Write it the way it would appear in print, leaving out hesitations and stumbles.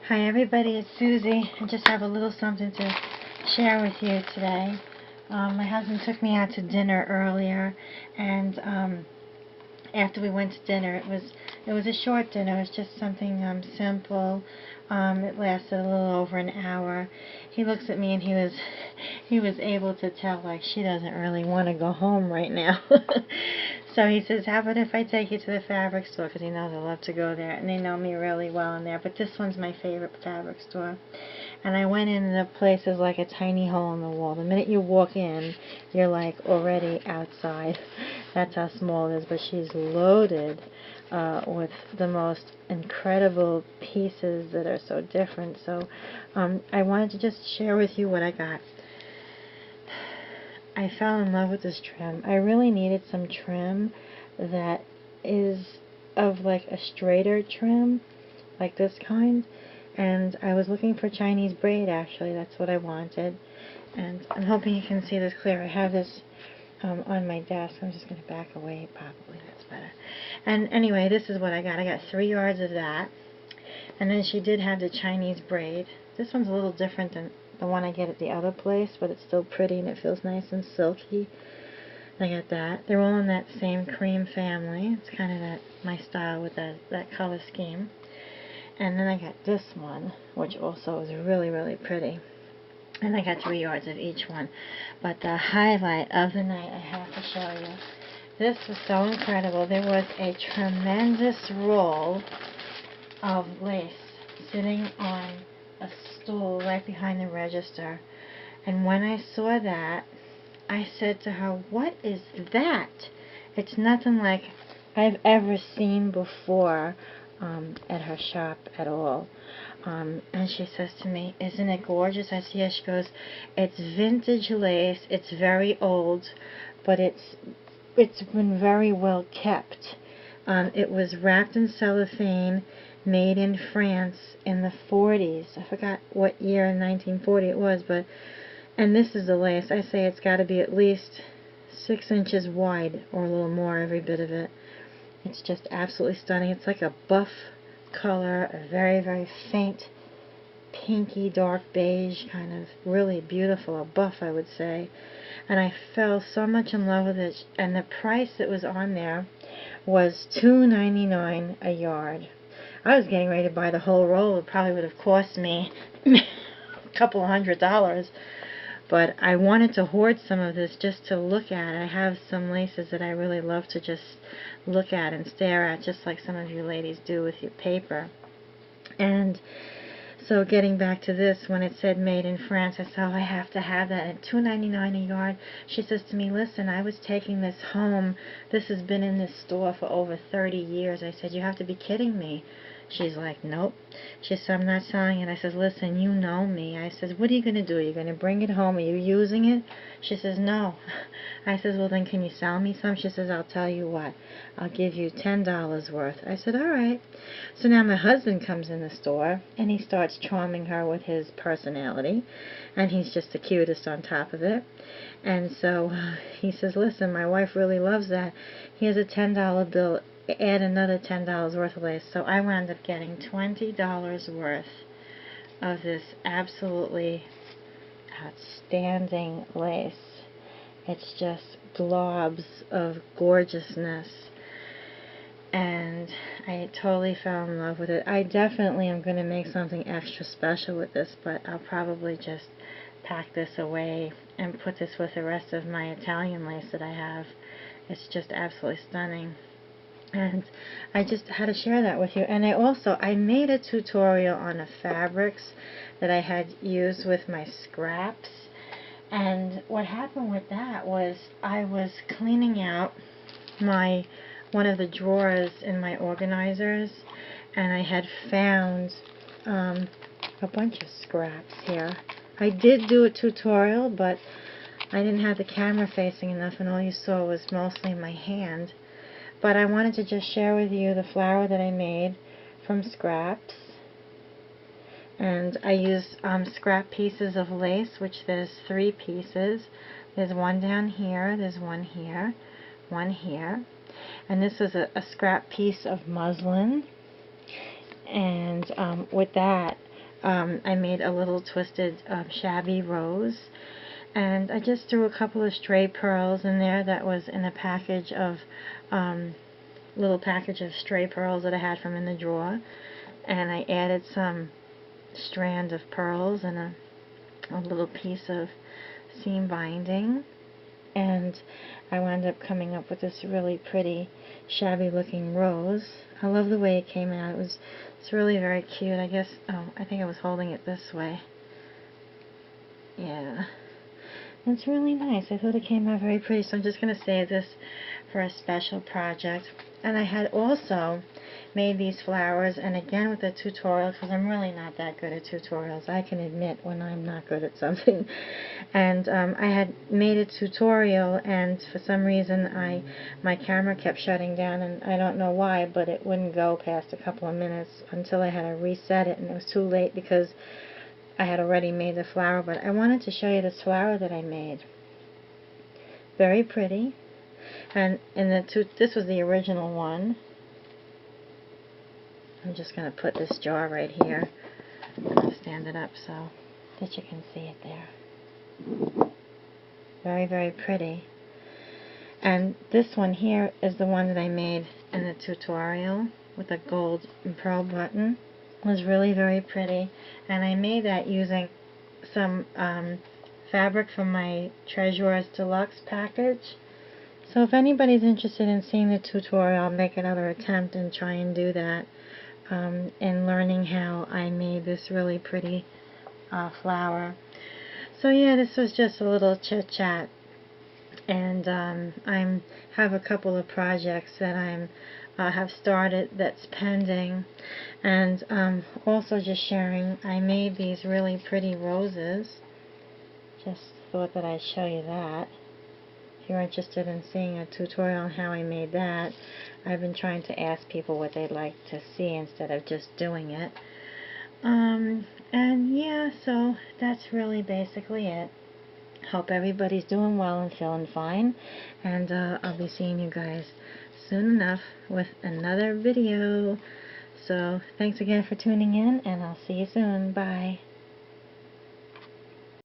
Hi everybody, it's Susie. I just have a little something to share with you today. My husband took me out to dinner earlier, and after we went to dinner, it was a short dinner. It was just something simple. It lasted a little over an hour. He looks at me and he was able to tell, like, she doesn't really want to go home right now. So he says, how about if I take you to the fabric store, because he knows I love to go there, and they know me really well in there, but this one's my favorite fabric store. And I went in, and the place is like a tiny hole in the wall. The minute you walk in, you're like already outside. That's how small it is, but she's loaded with the most incredible pieces that are so different. So I wanted to just share with you what I got. I fell in love with this trim. I really needed some trim that is of like a straighter trim, like this kind. And I was looking for Chinese braid, actually. That's what I wanted. And I'm hoping you can see this clear. I have this on my desk. I'm just going to back away, probably. That's better. And anyway, this is what I got. I got 3 yards of that. And then she did have the Chinese braid. This one's a little different than the one I get at the other place, but it's still pretty and it feels nice and silky. I got that. They're all in that same cream family. It's kind of my style with that color scheme. And then I got this one, which also is really, really pretty. And I got 3 yards of each one. But the highlight of the night I have to show you. This was so incredible. There was a tremendous roll of lace sitting on a stool right behind the register. And when I saw that, I said to her, what is that? It's nothing like I've ever seen before at her shop at all. And she says to me, isn't it gorgeous? I said, yes. She goes, it's vintage lace. It's very old, but it's been very well kept. It was wrapped in cellophane, made in France in the 40s. I forgot what year in 1940 it was, but, and this is the lace. I say it's got to be at least 6 inches wide or a little more, every bit of it. It's just absolutely stunning. It's like a buff color, a very, very faint pinky dark beige, kind of really beautiful, a buff I would say. And I fell so much in love with it, and the price that was on there was $2.99 a yard. I was getting ready to buy the whole roll. It probably would have cost me a couple $100, but I wanted to hoard some of this just to look at. I have some laces that I really love to just look at and stare at, just like some of you ladies do with your paper. And so getting back to this, when it said made in France, I said, oh, I have to have that at $2.99 a yard. She says to me, listen, I was taking this home. This has been in this store for over 30 years. I said, you have to be kidding me. She's like, nope. She said, I'm not selling it. I said, listen, you know me. I said, what are you going to do? Are you going to bring it home? Are you using it? She says, no. I said, well, then can you sell me some? She says, I'll tell you what. I'll give you $10 worth. I said, all right. So now my husband comes in the store, and he starts charming her with his personality, and he's just the cutest on top of it. And so he says, listen, my wife really loves that. Here's a $10 bill. Add another $10 worth of lace. So I wound up getting $20 worth of this absolutely outstanding lace. It's just globs of gorgeousness, and I totally fell in love with it. I definitely am going to make something extra special with this, but I'll probably just pack this away and put this with the rest of my Italian lace that I have. It's just absolutely stunning. And I just had to share that with you. And I made a tutorial on the fabrics that I had used with my scraps. And what happened with that was I was cleaning out one of the drawers in my organizers, and I had found a bunch of scraps here. I did do a tutorial, but I didn't have the camera facing enough, and all you saw was mostly my hand. But I wanted to just share with you the flower that I made from scraps. And I used scrap pieces of lace, which there's 3 pieces. There's one down here, there's one here, one here. And this is a scrap piece of muslin. And with that, I made a little twisted shabby rose, and I just threw a couple of stray pearls in there that was in a package of little package of stray pearls that I had from in the drawer, and I added some strand of pearls and a little piece of seam binding, and I wound up coming up with this really pretty shabby looking rose. I love the way it came out. It's really very cute. I guess, oh, I think I was holding it this way. Yeah. It's really nice. I thought it came out very pretty, so I'm just going to save this for a special project. And I had also made these flowers, and again with a tutorial, because I'm really not that good at tutorials. I can admit when I'm not good at something. And I had made a tutorial, and for some reason my camera kept shutting down, and I don't know why, but it wouldn't go past a couple of minutes until I had to reset it, and it was too late because I had already made the flower. But I wanted to show you this flower that I made. Very pretty. And this was the original one. I'm just going to put this jar right here. I'll stand it up so that you can see it there. Very, very pretty. And this one here is the one that I made in the tutorial with a gold and pearl button. It was really very pretty. And I made that using some fabric from my Treasures Deluxe package. So if anybody's interested in seeing the tutorial, I'll make another attempt and try and do that, in learning how I made this really pretty flower. So yeah, this was just a little chit chat, and I have a couple of projects that I have started that's pending, and also just sharing. I made these really pretty roses. Just thought that I'd show you that. If you're interested in seeing a tutorial on how I made that, I've been trying to ask people what they'd like to see instead of just doing it. And yeah, so that's really basically it. Hope everybody's doing well and feeling fine, and I'll be seeing you guys soon enough with another video. So thanks again for tuning in, and I'll see you soon. Bye.